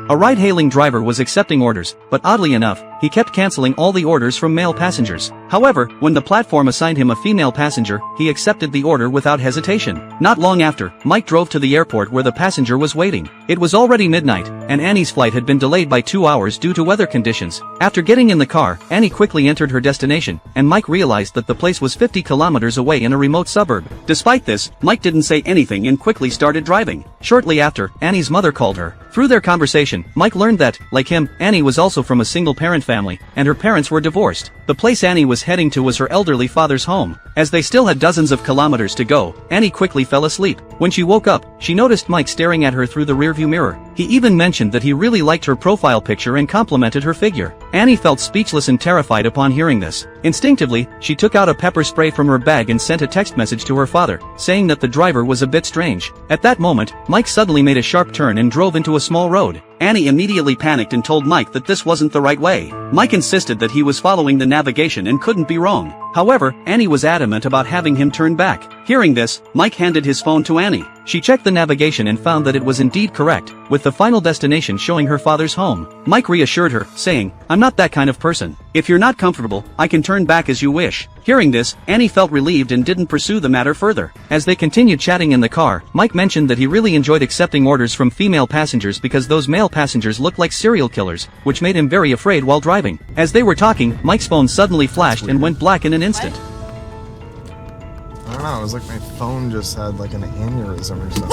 A ride-hailing driver was accepting orders, but oddly enough, he kept canceling all the orders from male passengers. However, when the platform assigned him a female passenger, he accepted the order without hesitation. Not long after, Mike drove to the airport where the passenger was waiting. It was already midnight, and Annie's flight had been delayed by 2 hours due to weather conditions. After getting in the car, Annie quickly entered her destination, and Mike realized that the place was 50 kilometers away in a remote suburb. Despite this, Mike didn't say anything and quickly started driving. Shortly after, Annie's mother called her. Through their conversation, Mike learned that, like him, Annie was also from a single-parent family, and her parents were divorced. The place Annie was heading to was her elderly father's home. As they still had dozens of kilometers to go, Annie quickly fell asleep. When she woke up, she noticed Mike staring at her through the rearview mirror. He even mentioned that he really liked her profile picture and complimented her figure. Annie felt speechless and terrified upon hearing this. Instinctively, she took out a pepper spray from her bag and sent a text message to her father, saying that the driver was a bit strange. At that moment, Mike suddenly made a sharp turn and drove into a small road. Annie immediately panicked and told Mike that this wasn't the right way. Mike insisted that he was following the navigation and couldn't be wrong. However, Annie was adamant about having him turn back. Hearing this, Mike handed his phone to Annie. She checked the navigation and found that it was indeed correct, with the final destination showing her father's home. Mike reassured her, saying, "I'm not that kind of person. If you're not comfortable, I can turn back as you wish." Hearing this, Annie felt relieved and didn't pursue the matter further. As they continued chatting in the car, Mike mentioned that he really enjoyed accepting orders from female passengers because those male passengers looked like serial killers, which made him very afraid while driving. As they were talking, Mike's phone suddenly flashed and went black in an instant. I don't know, it was like my phone just had like an aneurysm or something.